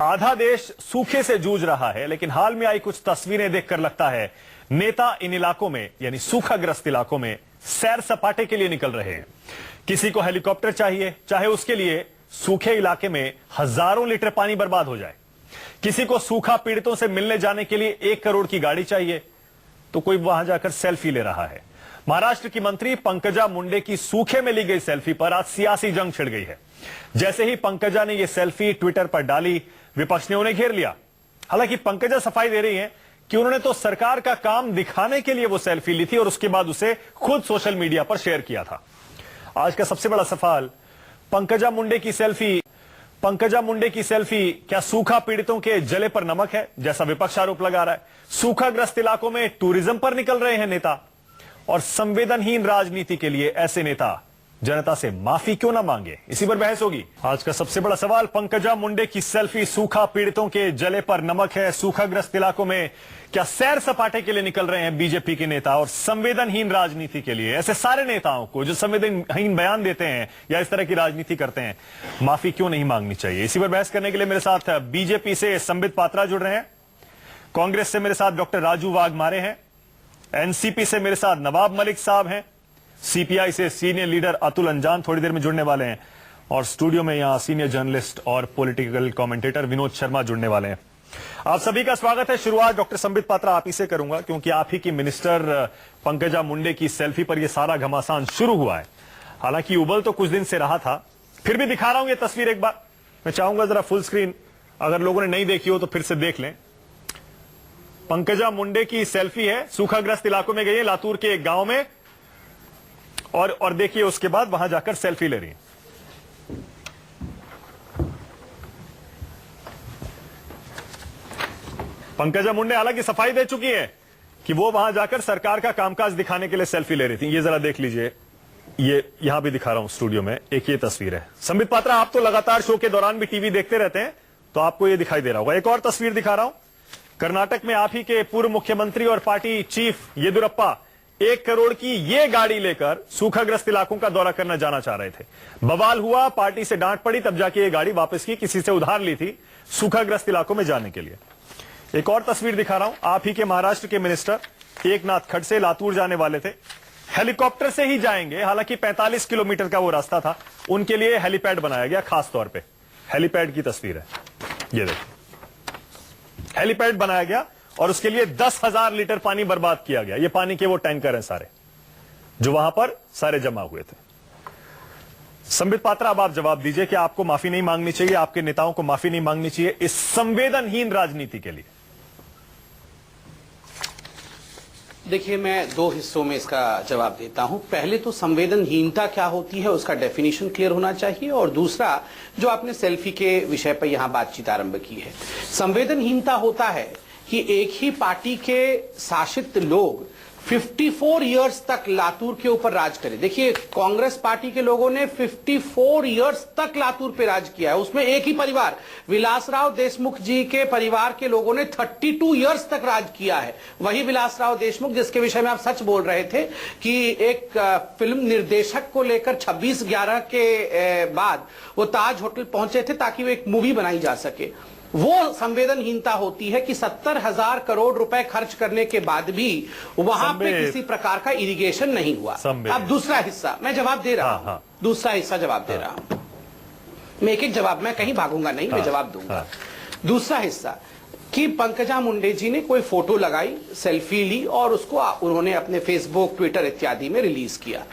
आधा देश सूखे से जूझ रहा है, लेकिन हाल में आई कुछ तस्वीरें देखकर लगता है नेता इन इलाकों में यानी सूखाग्रस्त इलाकों में सैर सपाटे के लिए निकल रहे हैं। किसी को हेलीकॉप्टर चाहिए, चाहे उसके लिए सूखे इलाके में हजारों लीटर पानी बर्बाद हो जाए। किसी को सूखा पीड़ितों से मिलने जाने के लिए 1 करोड़ की गाड़ी चाहिए, तो कोई वहां जाकर सेल्फी ले रहा है। महाराष्ट्र की मंत्री पंकजा मुंडे की सूखे में ली गई सेल्फी पर आज सियासी जंग छिड़ गई है। जैसे ही पंकजा ने यह सेल्फी ट्विटर पर डाली, विपक्ष ने उन्हें घेर लिया। हालांकि पंकजा सफाई दे रही हैं कि उन्होंने तो सरकार का काम दिखाने के लिए वो सेल्फी ली थी और उसके बाद उसे खुद सोशल मीडिया पर शेयर किया था। आज का सबसे बड़ा सवाल, पंकजा मुंडे की सेल्फी क्या सूखा पीड़ितों के जले पर नमक है, जैसा विपक्ष आरोप लगा रहा है? सूखाग्रस्त इलाकों में टूरिज्म पर निकल रहे हैं नेता, और संवेदनहीन राजनीति के लिए ऐसे नेता जनता से माफी क्यों ना मांगे? इसी पर बहस होगी। आज का सबसे बड़ा सवाल, पंकजा मुंडे की सेल्फी सूखा पीड़ितों के जले पर नमक है। सूखाग्रस्त इलाकों में क्या सैर सपाटे के लिए निकल रहे हैं बीजेपी के नेता, और संवेदनहीन राजनीति के लिए ऐसे सारे नेताओं को जो संवेदनहीन बयान देते हैं या इस तरह की राजनीति करते हैं, माफी क्यों नहीं मांगनी चाहिए? इसी पर बहस करने के लिए मेरे साथ बीजेपी से संबित पात्रा जुड़ रहे हैं, कांग्रेस से मेरे साथ डॉक्टर राजू वाघमारे हैं, एनसीपी से मेरे साथ नवाब मलिक साहब हैं, सीपीआई से सीनियर लीडर अतुल अंजान थोड़ी देर में जुड़ने वाले हैं, और स्टूडियो में यहां सीनियर जर्नलिस्ट और पॉलिटिकल कमेंटेटर विनोद शर्मा जुड़ने वाले हैं। आप सभी का स्वागत है। शुरुआत डॉक्टर संबित पात्रा आप ही से करूंगा, क्योंकि आप ही की मिनिस्टर पंकजा मुंडे की सेल्फी पर यह सारा घमासान शुरू हुआ है। हालांकि उबल तो कुछ दिन से रहा था, फिर भी दिखा रहा हूं ये तस्वीर एक बार। मैं चाहूंगा जरा फुल स्क्रीन, अगर लोगों ने नहीं देखी हो तो फिर से देख लें। पंकजा मुंडे की सेल्फी है, सूखाग्रस्त इलाकों में गई है, लातूर के एक गांव में, और देखिए उसके बाद वहां जाकर सेल्फी ले रही है। पंकजा मुंडे हालांकि सफाई दे चुकी है कि वो वहां जाकर सरकार का कामकाज दिखाने के लिए सेल्फी ले रही थी। ये जरा देख लीजिए, ये यहां भी दिखा रहा हूं स्टूडियो में, एक ये तस्वीर है। संबित पात्रा, आप तो लगातार शो के दौरान भी टीवी देखते रहते हैं, तो आपको ये दिखाई दे रहा होगा। एक और तस्वीर दिखा रहा हूं, कर्नाटक में आप ही के पूर्व मुख्यमंत्री और पार्टी चीफ येदियुरप्पा 1 करोड़ की ये गाड़ी लेकर सूखाग्रस्त इलाकों का दौरा करना जाना चाह रहे थे। बवाल हुआ, पार्टी से डांट पड़ी, तब जाके ये गाड़ी वापस की, किसी से उधार ली थी सूखाग्रस्त इलाकों में जाने के लिए। एक और तस्वीर दिखा रहा हूं, आप ही के महाराष्ट्र के मिनिस्टर एकनाथ खड़से लातूर जाने वाले थे, हेलीकॉप्टर से ही जाएंगे। हालांकि 45 किलोमीटर का वो रास्ता था, उनके लिए हेलीपैड बनाया गया खास तौर पे। हेलीपैड की तस्वीर है, ये देखिए, हेलीपैड बनाया गया और उसके लिए 10,000 लीटर पानी बर्बाद किया गया। ये पानी के वो टैंकर हैं सारे, जो वहां पर सारे जमा हुए थे। संबित पात्रा, अब आप जवाब दीजिए कि आपको माफी नहीं मांगनी चाहिए, आपके नेताओं को माफी नहीं मांगनी चाहिए इस संवेदनहीन राजनीति के लिए? देखिए, मैं 2 हिस्सों में इसका जवाब देता हूं। पहले तो संवेदनहीनता क्या होती है उसका डेफिनेशन क्लियर होना चाहिए, और दूसरा जो आपने सेल्फी के विषय पर यहां बातचीत आरंभ की है। संवेदनहीनता होता है कि एक ही पार्टी के शासित लोग 54 इयर्स तक लातूर के ऊपर राज करें। देखिए, कांग्रेस पार्टी के लोगों ने 54 इयर्स तक लातूर पे राज किया है, उसमें एक ही परिवार विलासराव देशमुख जी के परिवार के लोगों ने 32 इयर्स तक राज किया है। वही विलासराव देशमुख जिसके विषय में आप सच बोल रहे थे कि एक फिल्म निर्देशक को लेकर 26/11 के बाद वो ताज होटल पहुंचे थे ताकि वो एक मूवी बनाई जा सके। वो संवेदनहीनता होती है कि 70,000 करोड़ रुपए खर्च करने के बाद भी वहां पे किसी प्रकार का इरिगेशन नहीं हुआ। अब दूसरा हिस्सा मैं जवाब दे रहा हूं, दूसरा हिस्सा जवाब दे रहा हूं। मैं एक जवाब, मैं कहीं भागूंगा नहीं, मैं जवाब दूंगा। दूसरा हिस्सा कि पंकजा मुंडे जी ने कोई फोटो लगाई, सेल्फी ली और उसको उन्होंने अपने फेसबुक, ट्विटर इत्यादि में रिलीज किया।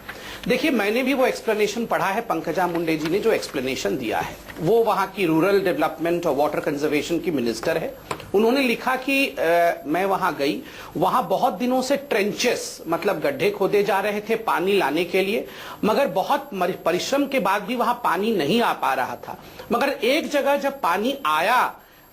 देखिए, मैंने भी वो एक्सप्लेनेशन पढ़ा है। पंकजा मुंडे जी ने जो एक्सप्लेनेशन दिया है, वो वहां की रूरल डेवलपमेंट और वाटर कंजर्वेशन की मिनिस्टर है। उन्होंने लिखा कि मैं वहां गई, वहां बहुत दिनों से ट्रेंचेस मतलब गड्ढे खोदे जा रहे थे पानी लाने के लिए, मगर बहुत परिश्रम के बाद भी वहां पानी नहीं आ पा रहा था। मगर एक जगह जब पानी आया,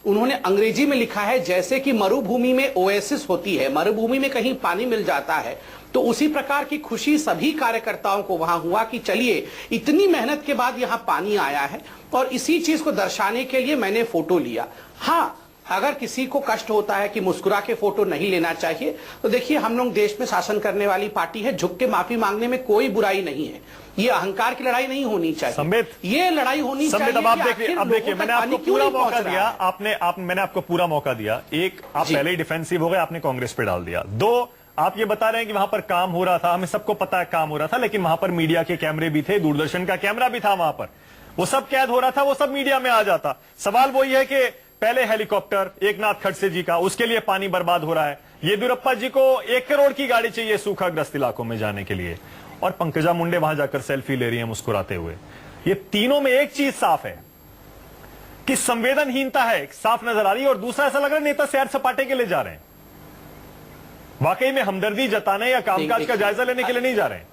उन्होंने अंग्रेजी में लिखा है जैसे कि मरुभूमि में ओएसिस होती है, मरुभूमि में कहीं पानी मिल जाता है, तो उसी प्रकार की खुशी सभी कार्यकर्ताओं को वहां हुआ कि चलिए इतनी मेहनत के बाद यहां पानी आया है, और इसी चीज को दर्शाने के लिए मैंने फोटो लिया। हाँ, अगर किसी को कष्ट होता है कि मुस्कुरा के फोटो नहीं लेना चाहिए, तो देखिए हम लोग देश में शासन करने वाली पार्टी है, झुक के माफी मांगने में कोई बुराई नहीं है। ये अहंकार की लड़ाई नहीं होनी चाहिए, संबित, ये लड़ाई होनी चाहिए। अब आप देखिए मैंने आपको पूरा मौका दिया, मैंने आपको पूरा मौका दिया। एक, आप पहले ही डिफेंसिव हो गए, आपने कांग्रेस पे डाल दिया। दो, आप ये बता रहे हैं कि वहां पर काम हो रहा था, हमें सबको पता है काम हो रहा था, लेकिन वहां पर मीडिया के कैमरे भी थे, दूरदर्शन का कैमरा भी था वहां पर, वो सब कैद हो रहा था, वो सब मीडिया में आ जाता। सवाल वही है कि पहले हेलीकॉप्टर एकनाथ खड़से जी का, उसके लिए पानी बर्बाद हो रहा है। येदियुरप्पा जी को 1 करोड़ की गाड़ी चाहिए सूखाग्रस्त इलाकों में जाने के लिए, और पंकजा मुंडे वहां जाकर सेल्फी ले रही है मुस्कुराते हुए। ये तीनों में एक चीज साफ है कि संवेदनहीनता है, साफ नजर आ रही है। और दूसरा, ऐसा लग रहा है नेता सैर सपाटे के लिए जा रहे हैं, वाकई में हमदर्दी जताने या कामकाज का जायजा लेने के लिए नहीं जा रहे हैं।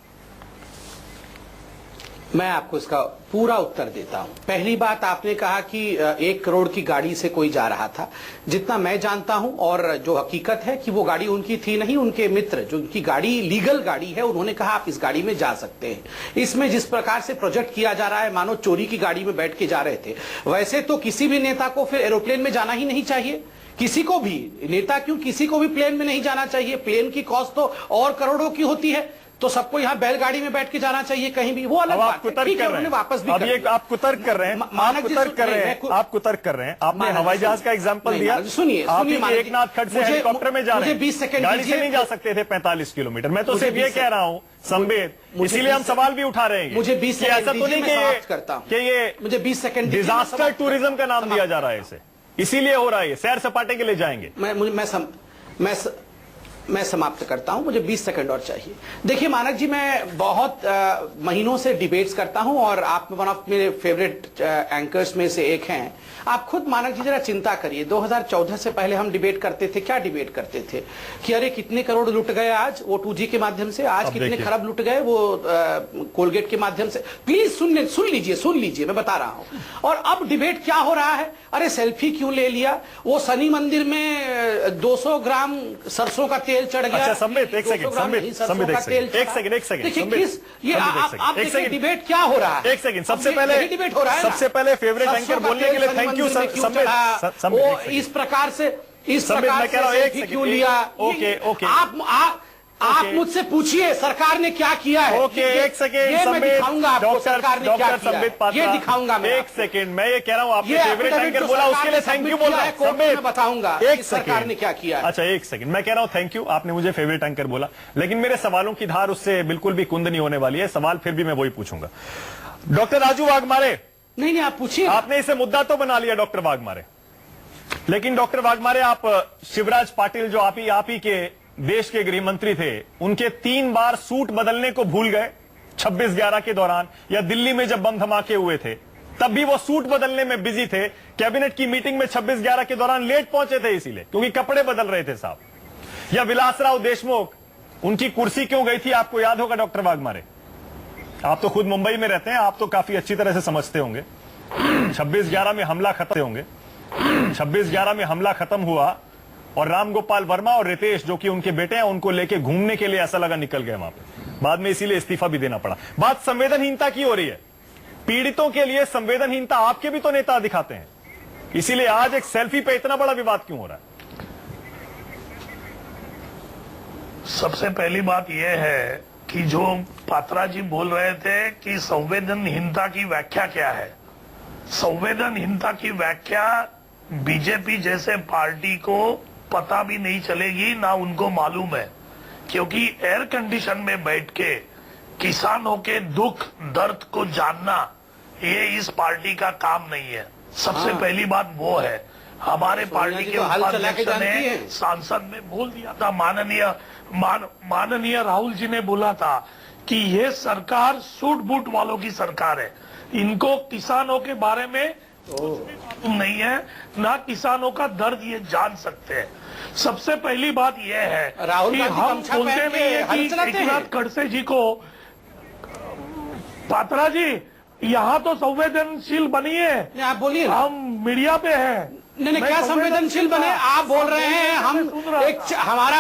मैं आपको इसका पूरा उत्तर देता हूं। पहली बात, आपने कहा कि 1 करोड़ की गाड़ी से कोई जा रहा था। जितना मैं जानता हूं, और जो हकीकत है कि वो गाड़ी उनकी थी नहीं, उनके मित्र, जो उनकी गाड़ी लीगल गाड़ी है, उन्होंने कहा आप इस गाड़ी में जा सकते हैं। इसमें जिस प्रकार से प्रोजेक्ट किया जा रहा है, मानो चोरी की गाड़ी में बैठ के जा रहे थे। वैसे तो किसी भी नेता को फिर एरोप्लेन में जाना ही नहीं चाहिए, किसी को भी, नेता क्यों, किसी को भी प्लेन में नहीं जाना चाहिए। प्लेन की कॉस्ट तो और करोड़ों की होती है, तो सबको यहाँ बैलगाड़ी में बैठ के जाना चाहिए कहीं भी, वो अलग बात है। ठीक है, उन्होंने वापस भी अब ये आप कुतर्क कर रहे हैं, आप कुतर्क कर रहे हैं। आपने हवाई जहाज का एग्जांपल दिया। सुनिए, एकनाथ खड़से हेलीकॉप्टर में जा रहे हैं, 20 सेकंड गाड़ी से नहीं जा सकते थे 45 किलोमीटर। मैं तो सिर्फ ये कह रहा हूँ संवेद, इसीलिए हम सवाल भी उठा रहे हैं। मुझे 20 सेकंड ऐसा तो नहीं कि ये मुझे 20 सेकंड डिजास्टर टूरिज्म का नाम दिया जा रहा है इसे, इसीलिए हो रहा है, सैर सपाटे के लिए जाएंगे। मैं समाप्त करता हूं, मुझे 20 सेकंड और चाहिए। देखिए मानक जी, मैं बहुत महीनों से डिबेट्स करता हूं, और आप वन ऑफ मेरे फेवरेट एंकर्स में से एक हैं। आप खुद मानक जी जरा चिंता करिए, 2014 से पहले हम डिबेट करते थे, क्या डिबेट करते थे कि अरे कितने करोड़ लुट गए आज वो 2G के माध्यम से, आज कितने खरब लुट गए वो कोलगेट के माध्यम से। प्लीज सुन लीजिए, मैं बता रहा हूं। और अब डिबेट क्या हो रहा है, अरे सेल्फी क्यों ले लिया, वो शनि मंदिर में 200 ग्राम सरसों का तेल चढ़ गया। अच्छा संबित, एक सेकंड, डिबेट क्या हो रहा है, एक सेकंड, सबसे पहले फेवरेट एंकर बोलने के लिए थैंक यू संबित। इस प्रकार से क्यों लिया? ओके, आप मुझसे पूछिए सरकार ने क्या किया है। ओके, एक सेकेंड, ये मैं दिखाऊंगा आपको सरकार ने क्या किया है, ये दिखाऊंगा मैं। एक सेकेंड, मैं ये कह रहा हूँ, आपने फेवरेट एंकर बोला, उसके लिए थैंक यू बोल रहा है, मैं बताऊंगा एक सरकार ने क्या किया है। अच्छा एक सेकंड, मैं कह रहा हूँ थैंक यू, आपने मुझे फेवरेट एंकर बोला, लेकिन मेरे सवालों की धार उससे बिल्कुल भी कुंद नहीं होने वाली है। सवाल फिर भी मैं वही पूछूंगा। डॉक्टर राजू वाघमारे, नहीं आप पूछिए। आपने इसे मुद्दा तो बना लिया डॉक्टर वाघमारे, लेकिन डॉक्टर वाघमारे, आप शिवराज पाटिल जो आप ही के देश के गृह मंत्री थे, उनके 3 बार सूट बदलने को भूल गए 26/11 के दौरान, या दिल्ली में जब बम धमाके हुए थे तब भी वो सूट बदलने में बिजी थे। कैबिनेट की मीटिंग में 26/11 के दौरान लेट पहुंचे थे इसीलिए, क्योंकि कपड़े बदल रहे थे साहब। या विलासराव देशमुख, उनकी कुर्सी क्यों गई थी आपको याद होगा डॉक्टर वाघमारे, आप तो खुद मुंबई में रहते हैं, आप तो काफी अच्छी तरह से समझते होंगे। 26/11 में हमला खत्म होंगे, 26/11 में हमला खत्म हुआ, और रामगोपाल वर्मा और रितेश जो कि उनके बेटे हैं, उनको लेके घूमने के लिए ऐसा लगा निकल गए वहां पे, बाद में इसीलिए इस्तीफा भी देना पड़ा। बात संवेदनहीनता की हो रही है, पीड़ितों के लिए संवेदनहीनता आपके भी तो नेता दिखाते हैं, इसीलिए आज एक सेल्फी पे इतना बड़ा विवाद क्यों हो रहा है? सबसे पहली बात यह है कि जो पात्रा जी बोल रहे थे कि संवेदनहीनता की व्याख्या क्या है, संवेदनहीनता की व्याख्या बीजेपी जैसे पार्टी को पता भी नहीं चलेगी, ना उनको मालूम है, क्योंकि एयर कंडीशन में बैठ के किसानों के दुख दर्द को जानना ये इस पार्टी का काम नहीं है। सबसे पहली बात वो है। हमारे पार्टी के उपाध्यक्ष ने सांसद में बोल दिया था, माननीय राहुल जी ने बोला था कि ये सरकार सूट बूट वालों की सरकार है, इनको किसानों के बारे में नहीं है, ना किसानों का दर्द ये जान सकते हैं। सबसे पहली बात यह है कि हम बोलते नहीं है कि एकनाथ खड़से जी को, पात्रा जी यहाँ तो संवेदनशील बनी है, आप बोलिए, हम मीडिया पे हैं। नहीं क्या संवेदनशील बने, आप बोल रहे हैं हम एक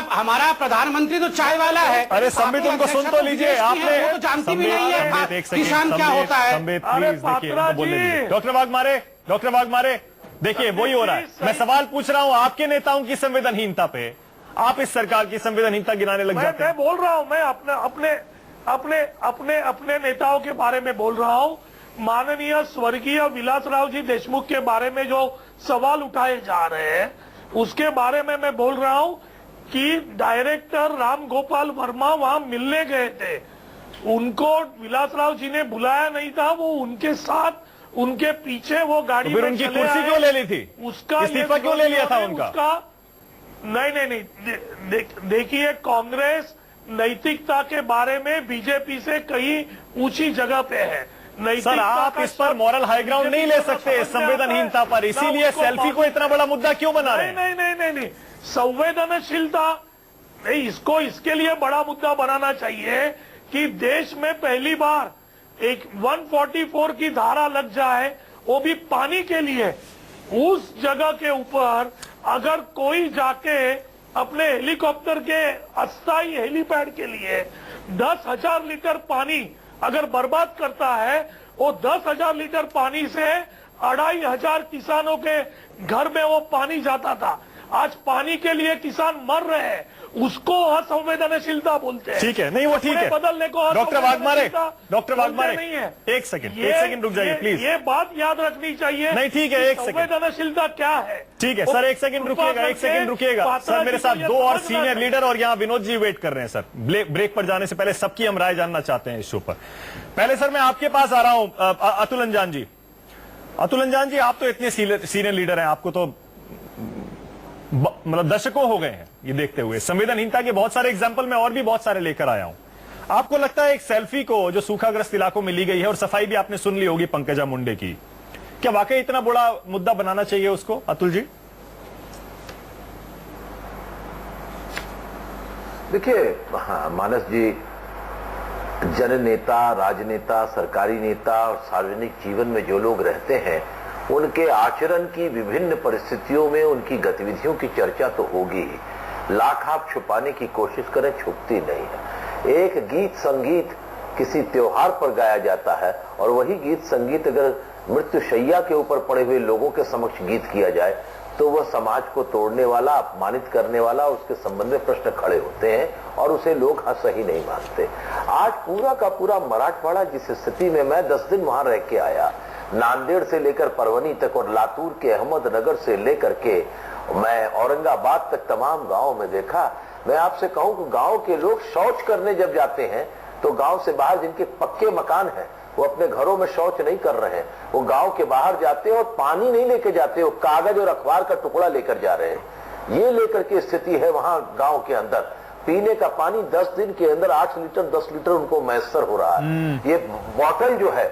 हमारा प्रधानमंत्री तो चाय वाला है। अरे संबित उनको सुन तो लीजिए, आपने वो तो जानती भी नहीं है किसान क्या होता है। डॉक्टर वाघमारे, देखिए वही हो रहा है। मैं सवाल पूछ रहा हूं आपके नेताओं की संवेदनहीनता पे, आप इस सरकार की संवेदनहीनता गिनाने लग जाते हैं। मैं बोल रहा हूं, मैं अपने नेताओं के बारे में बोल रहा हूं। माननीय स्वर्गीय विलासराव जी देशमुख के बारे में जो सवाल उठाए जा रहे हैं उसके बारे में मैं बोल रहा हूं कि डायरेक्टर राम गोपाल वर्मा वहां मिलने गए थे, उनको विलासराव जी ने बुलाया नहीं था, वो उनके साथ उनके पीछे वो गाड़ी तो फिर में उनकी चले कुर्सी आए। क्यों ले ली थी? उसका इस्तीफा क्यों ले लिया था उनका? नहीं, देखिए कांग्रेस नैतिकता के बारे में बीजेपी से कहीं ऊंची जगह पे है। सर आप इस पर मॉरल हाई ग्राउंड नहीं ले सकते संवेदनहीनता पर, इसीलिए सेल्फी को इतना बड़ा मुद्दा क्यों बना रहे हैं? नहीं, संवेदनशीलता नहीं, इसको इसके लिए बड़ा मुद्दा बनाना चाहिए कि देश में पहली बार एक 144 की धारा लग जाए, वो भी पानी के लिए। उस जगह के ऊपर अगर कोई जाके अपने हेलीकॉप्टर के अस्थायी हेलीपैड के लिए 10,000 लीटर पानी अगर बर्बाद करता है, वो 10,000 लीटर पानी से 2,500 किसानों के घर में वो पानी जाता था। आज पानी के लिए किसान मर रहे हैं, उसको असंवेदनशीलता बोलते हैं। ठीक है, नहीं वो ठीक है। बदलने को डॉक्टर वाघमारे नहीं है। एक सेकंड रुक जाइए प्लीज। ये बात याद रखनी चाहिए। नहीं ठीक है, एक सेकंड। संवेदनशीलता क्या है? ठीक है सर, एक सेकंड रुकिएगा, सर मेरे साथ दो और सीनियर लीडर और यहाँ विनोद जी वेट कर रहे हैं सर। ब्रेक पर जाने से पहले सबकी हम राय जानना चाहते हैं इस शो पर। पहले सर मैं आपके पास आ रहा हूं, अतुल अंजान जी। अतुल अंजान जी, आप तो इतने सीनियर लीडर हैं, आपको तो मतलब दशकों हो गए हैं ये देखते हुए। संवेदनहीनता के बहुत सारे एग्जाम्पल मैं और भी बहुत सारे लेकर आया हूं। आपको लगता है एक सेल्फी को जो सूखाग्रस्त इलाकों में ली गई है, और सफाई भी आपने सुन ली होगी पंकजा मुंडे की, क्या वाकई इतना बड़ा मुद्दा बनाना चाहिए उसको? अतुल जी देखिए, हाँ, मानस जी जननेता, राजनेता, सरकारी नेता और सार्वजनिक जीवन में जो लोग रहते हैं उनके आचरण की विभिन्न परिस्थितियों में उनकी गतिविधियों की चर्चा तो होगी ही। लाख आप छुपाने की कोशिश करें, छुपती नहीं है। एक गीत संगीत किसी त्योहार पर गाया जाता है और वही गीत संगीत अगर मृत्युशैया के ऊपर पड़े हुए लोगों के समक्ष गीत किया जाए तो वह समाज को तोड़ने वाला, अपमानित करने वाला, उसके संबंध में प्रश्न खड़े होते हैं और उसे लोग सही नहीं मानते। आज पूरा का पूरा मराठवाड़ा जिस स्थिति में, मैं 10 दिन वहां रह के आया, नांदेड़ से लेकर परवनी तक और लातूर के अहमदनगर से लेकर के मैं औरंगाबाद तक तमाम गांवों में देखा। मैं आपसे कहूं कि गांव के लोग शौच करने जब जाते हैं तो गांव से बाहर जिनके पक्के मकान हैं वो अपने घरों में शौच नहीं कर रहे हैं, वो गांव के बाहर जाते हैं और पानी नहीं लेके जाते, वो कागज और अखबार का टुकड़ा लेकर जा रहे हैं। ये लेकर के स्थिति है वहां गांव के अंदर। पीने का पानी 10 दिन के अंदर 8 लीटर 10 लीटर उनको मैसर हो रहा है। ये बॉटल जो है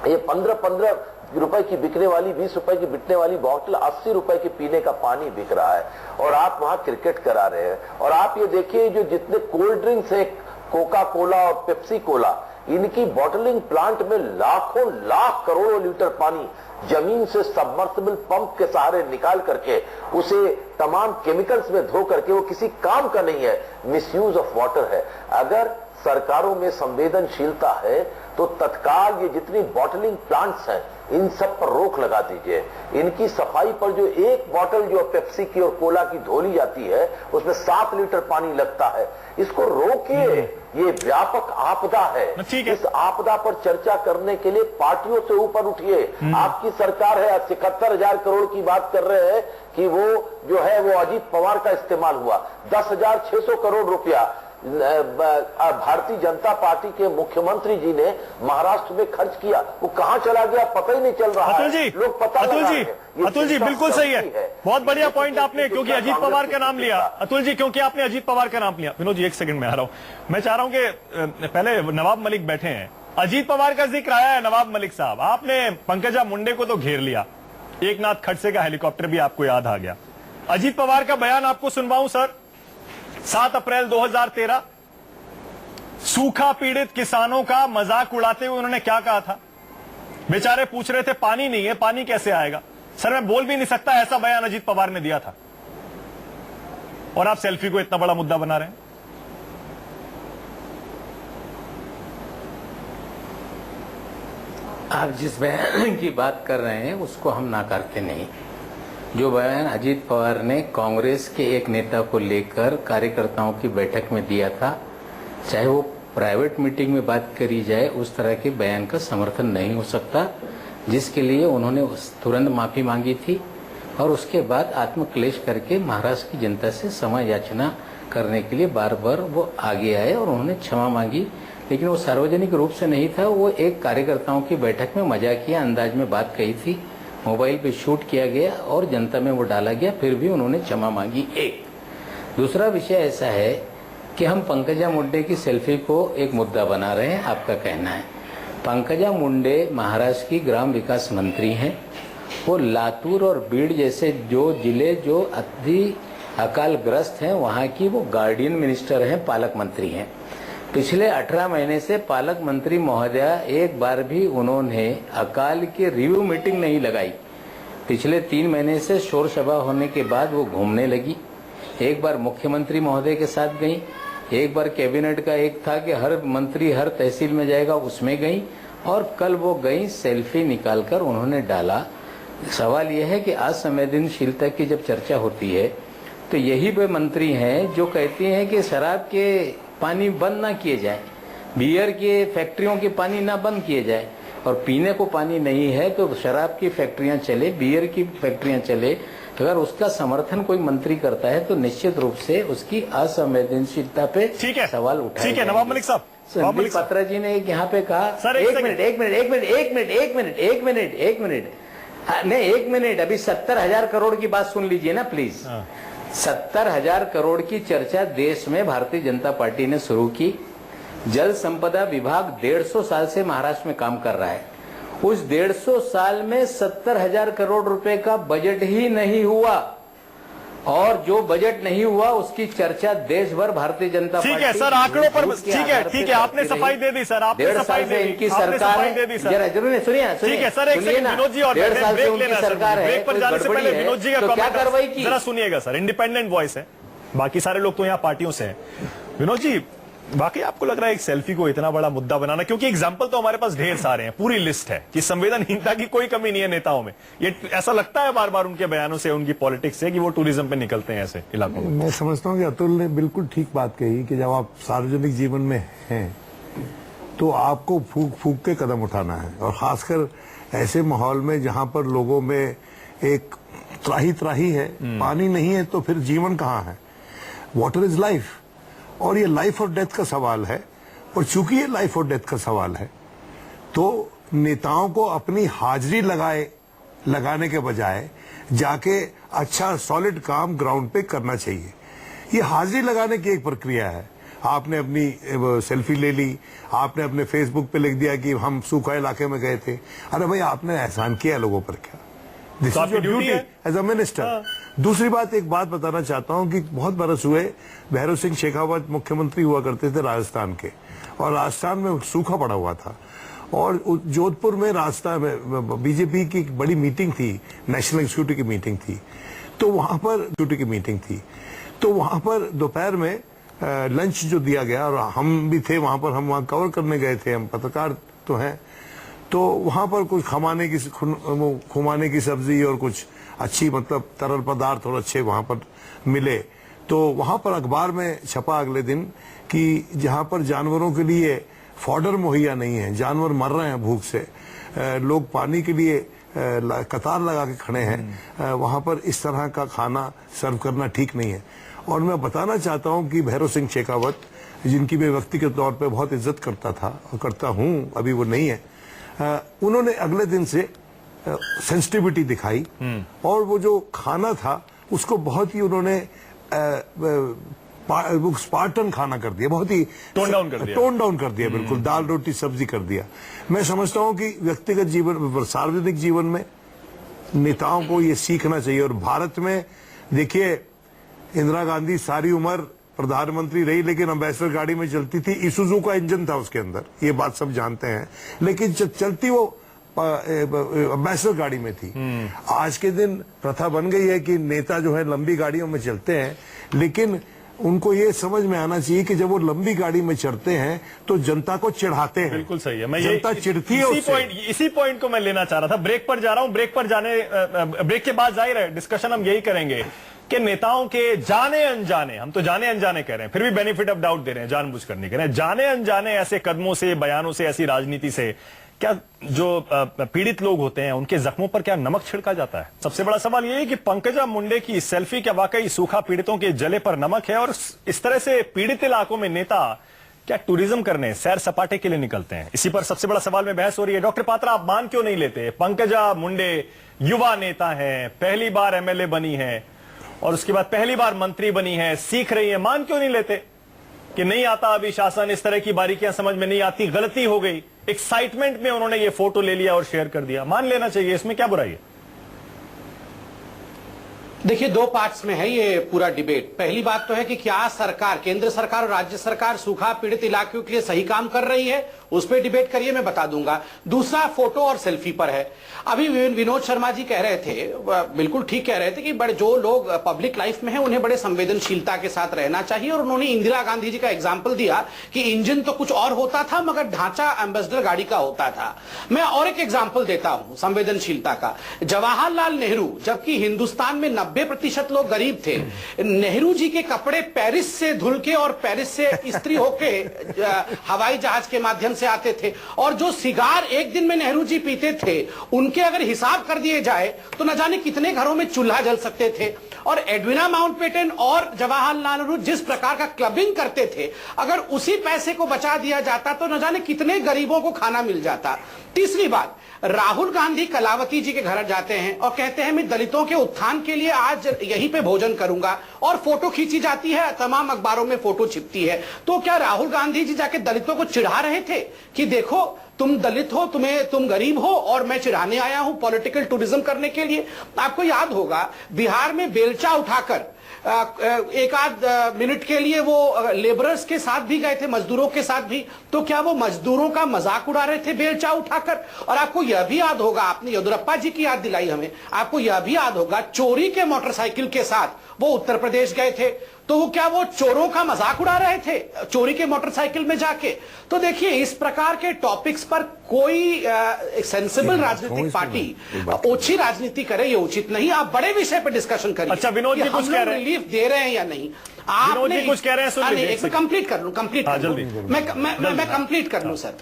ये 15-15 रुपए की बिकने वाली, 20 रुपए की बिकने वाली बॉटल 80 रुपए के पीने का पानी बिक रहा है और आप वहां क्रिकेट करा रहे हैं। और आप ये देखिए जो जितने कोल्ड ड्रिंक्स हैं, कोका कोला और पेप्सी कोला, इनकी बॉटलिंग प्लांट में लाखों लाख करोड़ों लीटर पानी जमीन से सबमर्सिबल पंप के सहारे निकाल करके उसे तमाम केमिकल्स में धो करके, वो किसी काम का नहीं है, मिसयूज ऑफ वाटर है। अगर सरकारों में संवेदनशीलता है तो तत्काल ये जितनी बॉटलिंग प्लांट्स हैं इन सब पर रोक लगा दीजिए। इनकी सफाई पर जो एक बॉटल जो पेप्सी की और कोला की धोली जाती है उसमें 7 लीटर पानी लगता है, इसको रोकिए। ये व्यापक आपदा है। इस आपदा पर चर्चा करने के लिए पार्टियों से ऊपर उठिए। आपकी सरकार है, 71,000 करोड़ की बात कर रहे हैं कि वो जो है वो अजीत पवार का इस्तेमाल हुआ। 10,600 करोड़ रुपया भारतीय जनता पार्टी के मुख्यमंत्री जी ने महाराष्ट्र में खर्च किया, वो कहां चला गया पता ही नहीं चल रहा है। लोग पता अतुल जी बिल्कुल सही है, बहुत बढ़िया पॉइंट आपने, क्योंकि अजीत पवार का नाम लिया। अतुल जी क्योंकि आपने अजीत पवार का नाम लिया, विनोद जी एक सेकंड में आ रहा हूं। मैं चाह रहा हूं कि पहले नवाब मलिक बैठे हैं, अजीत पवार का जिक्र आया है। नवाब मलिक साहब, आपने पंकजा मुंडे को तो घेर लिया, एकनाथ खड़से का हेलीकॉप्टर भी आपको याद आ गया। अजीत पवार का बयान आपको सुनवाऊं सर। 7 अप्रैल 2013 सूखा पीड़ित किसानों का मजाक उड़ाते हुए उन्होंने क्या कहा था? बेचारे पूछ रहे थे पानी नहीं है, पानी कैसे आएगा? सर मैं बोल भी नहीं सकता, ऐसा बयान अजीत पवार ने दिया था। और आप सेल्फी को इतना बड़ा मुद्दा बना रहे हैं। आप जिस बयान की बात कर रहे हैं उसको हम नाकारते नहीं। जो बयान अजीत पवार ने कांग्रेस के एक नेता को लेकर कार्यकर्ताओं की बैठक में दिया था, चाहे वो प्राइवेट मीटिंग में बात करी जाए, उस तरह के बयान का समर्थन नहीं हो सकता, जिसके लिए उन्होंने तुरंत माफी मांगी थी और उसके बाद आत्मक्लेश करके महाराष्ट्र की जनता से क्षमा याचना करने के लिए बार बार वो आगे आए और उन्होंने क्षमा मांगी। लेकिन वो सार्वजनिक रूप से नहीं था, वो एक कार्यकर्ताओं की बैठक में मजाकिया अंदाज में बात कही थी, मोबाइल पे शूट किया गया और जनता में वो डाला गया, फिर भी उन्होंने क्षमा मांगी। एक दूसरा विषय ऐसा है कि हम पंकजा मुंडे की सेल्फी को एक मुद्दा बना रहे हैं, आपका कहना है। पंकजा मुंडे महाराष्ट्र की ग्राम विकास मंत्री हैं, वो लातूर और बीड़ जैसे जो जिले जो अति अकालग्रस्त हैं वहाँ की वो गार्डियन मिनिस्टर हैं, पालक मंत्री हैं। पिछले 18 महीने से पालक मंत्री महोदया एक बार भी उन्होंने अकाल की रिव्यू मीटिंग नहीं लगाई। पिछले 3 महीने से शोर शबा होने के बाद वो घूमने लगी, एक बार मुख्यमंत्री महोदय के साथ गई, एक बार कैबिनेट का एक था कि हर मंत्री हर तहसील में जाएगा, उसमें गई, और कल वो गई सेल्फी निकालकर उन्होंने डाला। सवाल यह है कि आज संवेदनशीलता की जब चर्चा होती है तो यही वे मंत्री हैं जो कहती हैं कि शराब के पानी बंद ना किए जाए, बियर के फैक्ट्रियों के पानी ना बंद किए जाए, और पीने को पानी नहीं है तो शराब की फैक्ट्रियां चले, बियर की फैक्ट्रियां चले। अगर उसका समर्थन कोई मंत्री करता है तो निश्चित रूप से उसकी असंवेदनशीलता पे सवाल उठाए। ठीक है नवाब मलिक साहब, संदीप पात्रा जी ने यहाँ पे कहा, एक मिनट अभी 70,000 करोड़ की बात सुन लीजिए ना प्लीज। 70,000 करोड़ की चर्चा देश में भारतीय जनता पार्टी ने शुरू की। जल संपदा विभाग 150 साल से महाराष्ट्र में काम कर रहा है, उस 150 साल में 70,000 करोड़ रुपए का बजट ही नहीं हुआ, और जो बजट नहीं हुआ उसकी चर्चा देश भर भारतीय जनता पार्टी। ठीक है सर, आंकड़ों पर ठीक है, आपने सफाई दे दी सर, आपने सफाई दे दी, इनकी सरकार है। जरा जरूर सुनिए, ठीक है सर, एक सेकंड विनोद जी, और 1.5 साल से उनकी सरकार है, ब्रेक पर जाने से पहले विनोद जी का क्या कार्रवाई की, जरा सुनिएगा सर। इंडिपेंडेंट वॉइस है, बाकी सारे लोग तो यहाँ पार्टियों से हैं। विनोद जी, बाकी आपको लग रहा है एक सेल्फी को इतना बड़ा मुद्दा बनाना, क्योंकि एग्जाम्पल तो हमारे पास ढेर सारे हैं, पूरी लिस्ट है कि संवेदनहीनता की कोई कमी नहीं है नेताओं में। ये ऐसा लगता है बार बार उनके बयानों से, उनकी पॉलिटिक्स से, कि वो टूरिज्म पे निकलते हैं ऐसे इलाकों में। मैं समझता हूँ कि अतुल ने बिल्कुल ठीक बात कही कि जब आप सार्वजनिक जीवन में हैं तो आपको फूक फूक के कदम उठाना है, और खासकर ऐसे माहौल में जहां पर लोगों में एक त्राही है, पानी नहीं है तो फिर जीवन कहाँ है। वाटर इज लाइफ, और ये लाइफ और डेथ का सवाल है, और चूंकि ये लाइफ और डेथ का सवाल है तो नेताओं को अपनी हाजिरी लगाने के बजाय जाके अच्छा सॉलिड काम ग्राउंड पे करना चाहिए। ये हाजिरी लगाने की एक प्रक्रिया है। आपने अपनी सेल्फी ले ली, आपने अपने फेसबुक पे लिख दिया कि हम सूखा इलाके में गए थे। अरे भाई, आपने एहसान किया लोगों पर क्या? This is your duty as a minister. दूसरी बात, एक बात बताना चाहता हूं कि बहुत बरस हुए भैरव सिंह शेखावत मुख्यमंत्री हुआ करते थे राजस्थान के, और राजस्थान में सूखा पड़ा हुआ था, और जोधपुर में राजस्थान में बीजेपी की बड़ी मीटिंग थी, नेशनल एग्जीक्यूटिव की मीटिंग थी, तो वहां पर दोपहर में लंच जो दिया गया, और हम भी थे वहां पर, हम वहां कवर करने गए थे, हम पत्रकार तो हैं, तो वहां पर कुछ खुमाने की सब्जी और कुछ अच्छी मतलब तरल पदार्थ और अच्छे वहां पर मिले। तो वहां पर अखबार में छपा अगले दिन कि जहां पर जानवरों के लिए फॉडर मुहैया नहीं है, जानवर मर रहे हैं भूख से, लोग पानी के लिए कतार लगा के खड़े हैं, वहां पर इस तरह का खाना सर्व करना ठीक नहीं है। और मैं बताना चाहता हूं कि भैरव सिंह शेखावत, जिनकी मैं व्यक्तिगत तौर पर बहुत इज्जत करता था और करता हूं, अभी वो नहीं है, उन्होंने अगले दिन से सेंसिटिविटी दिखाई, और वो जो खाना था उसको बहुत ही उन्होंने स्पार्टन खाना कर दिया, बहुत ही टोन डाउन कर दिया, बिल्कुल दाल रोटी सब्जी कर दिया। मैं समझता हूं कि व्यक्तिगत जीवन, सार्वजनिक जीवन में नेताओं को ये सीखना चाहिए। और भारत में देखिए, इंदिरा गांधी सारी उम्र प्रधानमंत्री रही, लेकिन अम्बेसडर गाड़ी में चलती थी, इसूजू का इंजन था उसके अंदर, ये बात सब जानते हैं, लेकिन चलती वो अम्बेसडर गाड़ी में थी। आज के दिन प्रथा बन गई है कि नेता जो है लंबी गाड़ियों में चलते हैं, लेकिन उनको ये समझ में आना चाहिए कि जब वो लंबी गाड़ी में चढ़ते हैं तो जनता को चिढ़ाते हैं। बिल्कुल सही है। मैं जनता चिढ़ती है उससे। इसी पॉइंट को मैं लेना चाह रहा था। ब्रेक पर जा रहा हूं। ब्रेक के बाद जाहिर है डिस्कशन हम यही करेंगे कि नेताओं के जाने अनजाने, हम तो जाने अनजाने कह रहे हैं, फिर भी बेनिफिट ऑफ डाउट दे रहे हैं, जानबूझ कर नहीं कह रहे हैं, जाने अनजाने ऐसे कदमों से, बयानों से, ऐसी राजनीति से क्या जो पीड़ित लोग होते हैं उनके जख्मों पर क्या नमक छिड़का जाता है? सबसे बड़ा सवाल यह है कि पंकजा मुंडे की सेल्फी क्या वाकई सूखा पीड़ितों के जले पर नमक है? और इस तरह से पीड़ित इलाकों में नेता क्या टूरिज्म करने, सैर सपाटे के लिए निकलते हैं? इसी पर सबसे बड़ा सवाल में बहस हो रही है। डॉक्टर पात्रा, आप मान क्यों नहीं लेते? पंकजा मुंडे युवा नेता हैं, पहली बार एमएलए बनी है और उसके बाद पहली बार मंत्री बनी है, सीख रही है, मान क्यों नहीं लेते कि नहीं आता अभी शासन, इस तरह की बारीकियां समझ में नहीं आती, गलती हो गई, एक्साइटमेंट में उन्होंने ये फोटो ले लिया और शेयर कर दिया, मान लेना चाहिए, इसमें क्या बुराई है? देखिए, दो पार्ट्स में है ये पूरा डिबेट। पहली बात तो है कि क्या सरकार, केंद्र सरकार और राज्य सरकार सूखा पीड़ित इलाकों के लिए सही काम कर रही है, उस पर डिबेट करिए, मैं बता दूंगा। दूसरा फोटो और सेल्फी पर है। अभी विनोद शर्मा जी कह रहे थे, बिल्कुल ठीक कह रहे थे कि बड़े जो लोग पब्लिक लाइफ में हैं उन्हें बड़े संवेदनशीलता के साथ रहना चाहिए, और उन्होंने इंदिरा गांधी जी का एग्जाम्पल दिया कि इंजन तो कुछ और होता था मगर ढांचा एम्बेसडर गाड़ी का होता था। मैं और एक एग्जाम्पल देता हूं संवेदनशीलता का। जवाहरलाल नेहरू, जबकि हिंदुस्तान में 90% लोग गरीब थे, नेहरू जी के कपड़े पेरिस से धुल के और पेरिस से इस्त्री होके हवाई जहाज के माध्यम से आते थे, और जो सिगार एक दिन में नेहरू जी पीते थे उनके अगर हिसाब कर दिए जाए तो न जाने कितने घरों में चूल्हा जल सकते थे। और एडविना माउंटबेटन और जवाहरलाल नेहरू जिस प्रकार का क्लबिंग करते थे, अगर उसी पैसे को बचा दिया जाता तो न जाने कितने गरीबों को खाना मिल जाता। तीसरी बात, राहुल गांधी कलावती जी के घर जाते हैं और कहते हैं मैं दलितों के उत्थान के लिए आज यहीं पे भोजन करूंगा, और फोटो खींची जाती है, तमाम अखबारों में फोटो छिपती है। तो क्या राहुल गांधी जी जाके दलितों को चिढ़ा रहे थे कि देखो तुम दलित हो, तुम गरीब हो और मैं चिढ़ाने आया हूं पॉलिटिकल टूरिज्म करने के लिए? आपको याद होगा बिहार में बेलचा उठाकर एक आध मिनट के लिए वो लेबरर्स के साथ भी गए थे, मजदूरों के साथ भी, तो क्या वो मजदूरों का मजाक उड़ा रहे थे बेलचा उठाकर? और आपको यह भी याद होगा, आपने येदियुरप्पा जी की याद दिलाई हमें, आपको यह भी याद होगा चोरी के मोटरसाइकिल के साथ वो उत्तर प्रदेश गए थे, तो वो क्या वो चोरों का मजाक उड़ा रहे थे चोरी के मोटरसाइकिल में जाके? तो देखिए, इस प्रकार के टॉपिक्स पर कोई सेंसिबल राजनीतिक पार्टी ओछी राजनीति करे, ये उचित नहीं। आप बड़े विषय पर डिस्कशन करिए। अच्छा, विनोद जी कुछ कह रहे हैं, रिलीफ दे रहे हैं या नहीं? विनोद जी कुछ कह रहे हैं, सुन लीजिए। एक कंप्लीट कर लूं, मैं कंप्लीट कर लूं सर।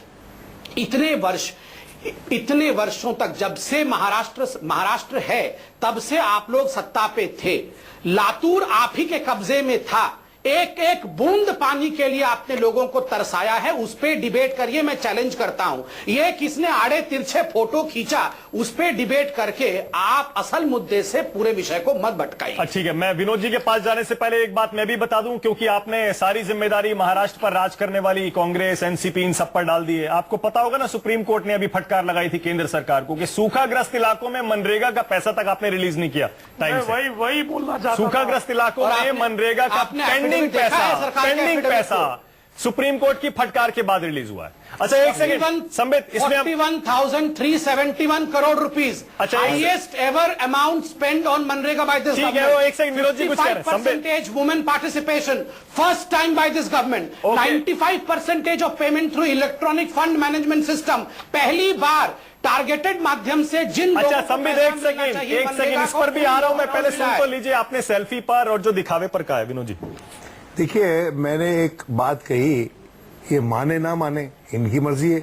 इतने वर्षों तक, जब से महाराष्ट्र है तब से आप लोग सत्ता पे थे, लातूर आप ही के कब्जे में था, एक एक बूंद पानी के लिए आपने लोगों को तरसाया है, उस पे डिबेट करिए। मैं चैलेंज करता हूं, ये किसने आड़े तिरछे फोटो खींचा, उस पे डिबेट करके आप असल मुद्दे से पूरे विषय को मत भटकाइए। ठीक है, मैं विनोद जी के पास जाने से पहले एक बात मैं भी बता दूं, क्योंकि आपने सारी जिम्मेदारी महाराष्ट्र पर राज करने वाली कांग्रेस, एनसीपी, इन सब पर डाल दी है। आपको पता होगा ना, सुप्रीम कोर्ट ने अभी फटकार लगाई थी केंद्र सरकार को कि सूखाग्रस्त इलाकों में मनरेगा का पैसा तक आपने रिलीज नहीं किया टाइम से। वही बोलना चाहता हूं। सूखाग्रस्त इलाकों में मनरेगा का पेंडिंग पैसा सुप्रीम कोर्ट की फटकार के बाद रिलीज हुआ है। अच्छा, एक सेकंड संबित, इसमें 41,371 crore rupees, highest ever amount spend on MNREGA by this government. ठीक है, वो एक सेकंड, विनोद जी कुछ कह रहे हैं। Percentage women participation first time by this government. 95% of payment through electronic fund management system, पहली बार टारगेटेड माध्यम से जिन। अच्छा संबित, एक सेकंड इस पर भी आ रहा हूं मैं, पहले सुन तो लीजिए। आपने सेल्फी पर और जो दिखावे पर कहा है विनोद जी। देखिए, मैंने एक बात कही, ये माने ना माने इनकी मर्जी है,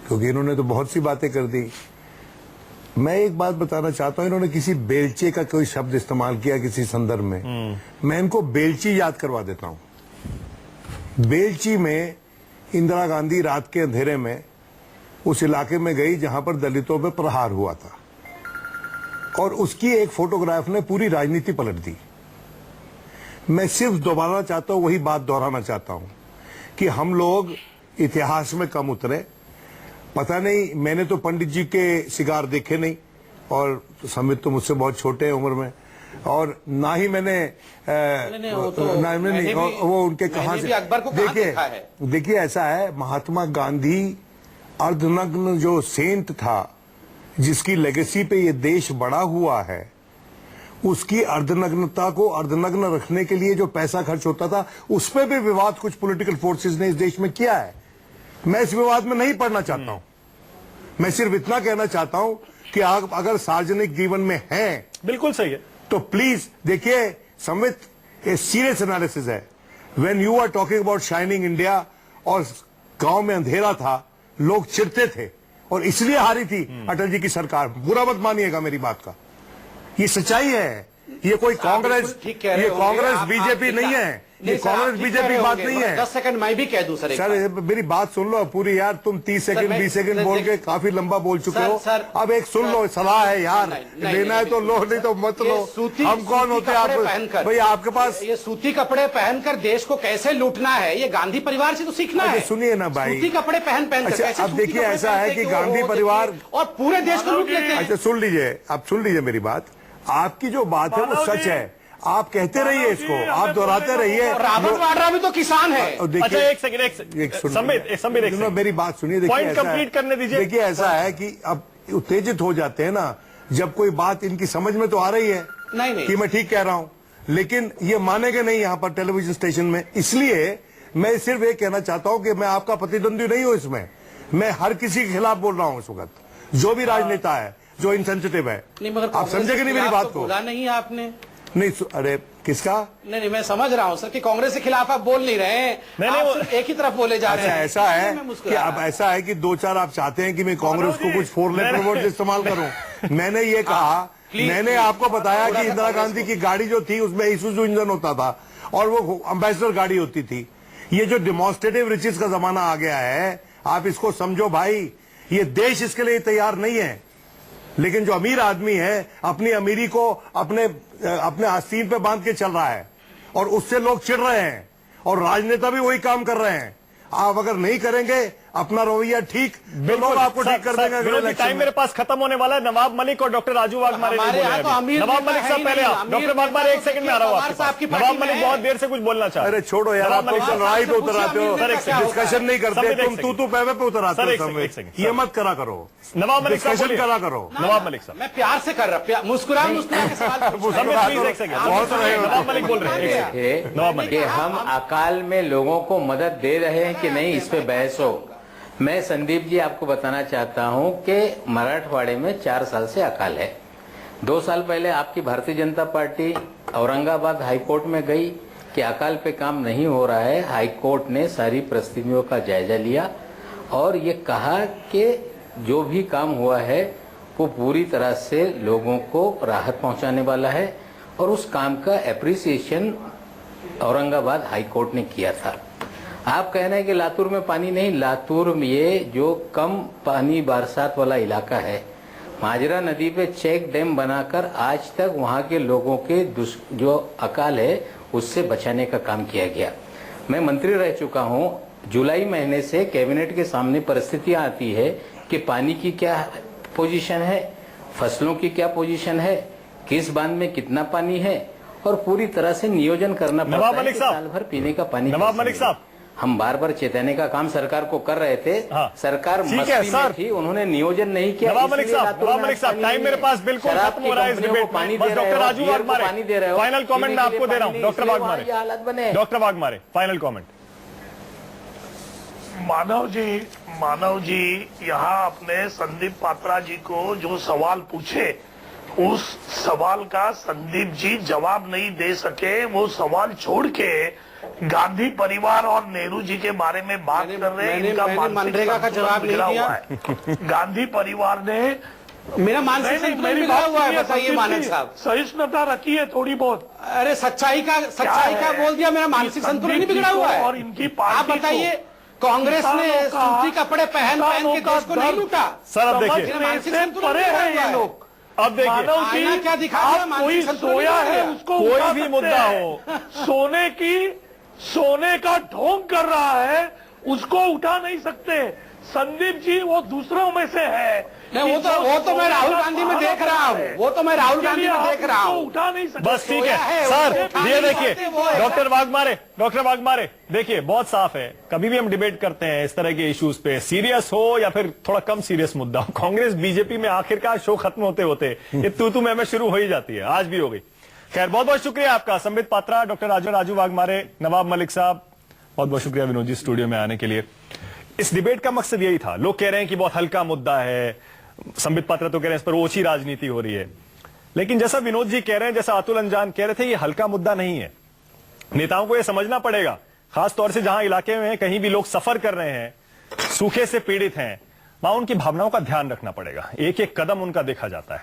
क्योंकि इन्होंने तो बहुत सी बातें कर दी। मैं एक बात बताना चाहता हूं, इन्होंने किसी बेलचे का कोई शब्द इस्तेमाल किया किसी संदर्भ में, मैं इनको बेलची याद करवा देता हूं। बेलची में इंदिरा गांधी रात के अंधेरे में उस इलाके में गई जहां पर दलितों पर प्रहार हुआ था, और उसकी एक फोटोग्राफ ने पूरी राजनीति पलट दी। मैं सिर्फ दोबारा चाहता हूं, वही बात दोहराना चाहता हूं कि हम लोग इतिहास में कम उतरे। पता नहीं, मैंने तो पंडित जी के सिगार देखे नहीं, और समित तो मुझसे बहुत छोटे हैं उम्र में, और ना ही मैंने वो उनके कहां से। देखिए ऐसा है, महात्मा गांधी अर्धनग्न जो सेंट था, जिसकी लेगेसी पे ये देश बड़ा हुआ है, उसकी अर्धनग्नता को अर्धनग्न रखने के लिए जो पैसा खर्च होता था, उस पर भी विवाद कुछ पॉलिटिकल फोर्सेस ने इस देश में किया है। मैं इस विवाद में नहीं पड़ना चाहता हूं। मैं सिर्फ इतना कहना चाहता हूं कि आप अगर सार्वजनिक जीवन में हैं, बिल्कुल सही है, तो प्लीज देखिए, संवित ए सीरियस एनालिसिस है। When you are talking about shining India, और गांव में अंधेरा था, लोग चिढ़ते थे और इसलिए हारी थी अटल जी की सरकार। बुरा मत मानिएगा मेरी बात का, ये सच्चाई है। ये कोई कांग्रेस, ये कांग्रेस बीजेपी नहीं है, ये कांग्रेस बीजेपी बात नहीं है। 10 सेकंड मैं भी कह दूं सर, सर मेरी बात सुन लो पूरी यार। तुम 30 सेकंड 20 सेकंड बोल के काफी लंबा बोल चुके हो। अब एक सुन लो, सलाह है यार, लेना है तो लो, नहीं तो मत लो। हम कौन होते हैं आप भाई? आपके पास ये सूती कपड़े पहनकर देश को कैसे लूटना है, ये गांधी परिवार से तो सीखना है। सुनिए ना भाई, सूती कपड़े पहन कैसे। अब देखिए, ऐसा है कि गांधी परिवार और पूरे देश को लूट लेते हैं। अच्छा सुन लीजिए, आप सुन लीजिए मेरी बात। आपकी जो बात है वो सच है, आप कहते रहिए इसको, आप दोहराते रहिए। रॉबर्ट वाड्रा भी तो किसान है। अच्छा एक सेकंड, मेरी बात सुनिए। पॉइंट कंप्लीट करने दीजिए। देखिए ऐसा है कि अब उत्तेजित हो जाते हैं ना, जब कोई बात इनकी समझ में तो आ रही है नहीं कि मैं ठीक कह रहा हूं, लेकिन ये मानेंगे नहीं यहाँ पर टेलीविजन स्टेशन में। इसलिए मैं सिर्फ ये कहना चाहता हूं कि मैं आपका प्रतिद्वंदी नहीं हूं इसमें। मैं हर किसी के खिलाफ बोल रहा हूं इस वक्त, जो भी राजनेता है जो इनसेंसिटिव है। आप समझेंगे नहीं मेरी बात को? बोला नहीं आपने। नहीं अरे किसका? नहीं मैं समझ रहा हूं सर कि कांग्रेस के खिलाफ आप बोल नहीं रहे हैं। आप सिर्फ एक ही तरफ बोले जा रहे हैं। ऐसा है कि अब ऐसा है कि 2-4 आप चाहते हैं कि मैं कांग्रेस को कुछ 4 लेटर वर्ड इस्तेमाल करूं। मैंने ये कहा, मैंने आपको बताया कि इंदिरा गांधी की गाड़ी जो थी उसमें ईसुजू इंजन होता था और वो अम्बेसडर गाड़ी होती थी। ये जो डिमॉन्स्ट्रेटिव रिचेस का जमाना आ गया है, आप इसको समझो भाई। ये देश इसके लिए तैयार नहीं है। लेकिन जो अमीर आदमी है, अपनी अमीरी को अपने आस्तीन पे बांध के चल रहा है और उससे लोग चिढ़ रहे हैं, और राजनेता भी वही काम कर रहे हैं। आप अगर नहीं करेंगे अपना रवैया ठीक, तो लोग आपको ठीक कर देंगे। टाइम मेरे पास खत्म होने वाला है। नवाब मलिक और डॉक्टर राजू वाघमारे नवाब मलिक साहब पहले आप। डॉक्टर वाघमारे 1 सेकंड में आ रहा हूँ आपके पास। नवाब मलिक बहुत देर से कुछ बोलना चाह रहे। अरे छोड़ो यार, आप लड़ाई पे उतर आते हो, डिस्कशन नहीं करते तुम, तू पे उतर आते हो। ये मत करा करो, नवाब मलिक साहब डिस्कशन करा करो। नवाब मलिक साहब, मैं प्यार से कर रहा, मुस्कुरा के सवाल बहुत नवाब मलिक बोल रहे हैं। नवाब मलिक, कि हम अकाल में लोगों को मदद दे रहे हैं कि नहीं, इस पे बहस हो। मैं संदीप जी आपको बताना चाहता हूं कि मराठवाड़े में 4 साल से अकाल है। 2 साल पहले आपकी भारतीय जनता पार्टी औरंगाबाद हाईकोर्ट में गई कि अकाल पे काम नहीं हो रहा है। हाईकोर्ट ने सारी परिस्थितियों का जायजा लिया और ये कहा कि जो भी काम हुआ है वो पूरी तरह से लोगों को राहत पहुंचाने वाला है, और उस काम का एप्रिसिएशन औरंगाबाद हाईकोर्ट ने किया था। आप कह रहे हैं कि लातूर में पानी नहीं, लातूर में ये जो कम पानी बरसात वाला इलाका है, माजरा नदी पे चेक डैम बनाकर आज तक वहाँ के लोगों के जो अकाल है उससे बचाने का काम किया गया। मैं मंत्री रह चुका हूँ। जुलाई महीने से कैबिनेट के सामने परिस्थितियां आती है कि पानी की क्या पोजीशन है, फसलों की क्या पोजीशन है, किस बांध में कितना पानी है, और पूरी तरह से नियोजन करना पड़ता है कि साल भर पीने का पानी। नवाब मलिक साहब, हम बार बार चेताने का काम सरकार को कर रहे थे। हाँ, सरकार मस्ती में थी, उन्होंने नियोजन नहीं किया। नवाब मलिक साहब, टाइम मेरे पास बिल्कुल खत्म हो रहा है इस डिबेट में। बस doctor Raju Waghmare final comment मैं आपको दे रहा हूँ। Doctor Waghmare final comment. Manav ji यहाँ आपने संदीप पात्रा जी को जो सवाल पूछे, उस सवाल का संदीप जी जवाब नहीं दे सके। वो सवाल छोड़ के गांधी परिवार और नेहरू जी के बारे में बात कर रहे हैं। इनका मनरेगा का जवाब नहीं दिया। गांधी परिवार ने मेरा मानसिक संतुलन बिगड़ा हुआ है, बताइए मानक साहब। सहिष्णुता रखी है थोड़ी बहुत। अरे सच्चाई का बोल दिया, मेरा मानसिक संतुलन नहीं बिगड़ा हुआ है। और इनकी आप बताइए, कांग्रेस ने सूती कपड़े पहन के देश को नहीं लूटा। सर अब देखिए, मानसिक संतुलन है ये लोग। अब देखिए, क्या दिखा, कोई सोया है उसको कोई भी मुद्दा हो, सोने का ढोंग कर रहा है, उसको उठा नहीं सकते। संदीप जी वो दूसरों में से है। नहीं, वो तो मैं राहुल गांधी में देख रहा हूँ। वो तो मैं राहुल गांधी में देख रहा हूँ। उठा नहीं सकते। बस ठीक है सर, ये देखिए डॉक्टर वाघमारे देखिए, बहुत साफ है। कभी भी हम डिबेट करते हैं इस तरह के इश्यूज पे, सीरियस हो या फिर थोड़ा कम सीरियस मुद्दा हो, कांग्रेस बीजेपी में आखिरकार शो खत्म होते होते ये तू मैं शुरू हो ही जाती है। आज भी हो गई। खैर, बहुत बहुत शुक्रिया आपका संबित पात्रा, डॉक्टर राजू वाघमारे, नवाब मलिक साहब, बहुत बहुत शुक्रिया विनोद जी स्टूडियो में आने के लिए। इस डिबेट का मकसद यही था। लोग कह रहे हैं कि बहुत हल्का मुद्दा है, संबित पात्रा तो कह रहे हैं इस पर ओछी राजनीति हो रही है, लेकिन जैसा विनोद जी कह रहे हैं, जैसा अतुल अंजान कह रहे थे, ये हल्का मुद्दा नहीं है। नेताओं को यह समझना पड़ेगा, खासतौर से जहां इलाके में कहीं भी लोग सफर कर रहे हैं, सूखे से पीड़ित हैं, वहां उनकी भावनाओं का ध्यान रखना पड़ेगा। एक एक कदम उनका देखा जाता है।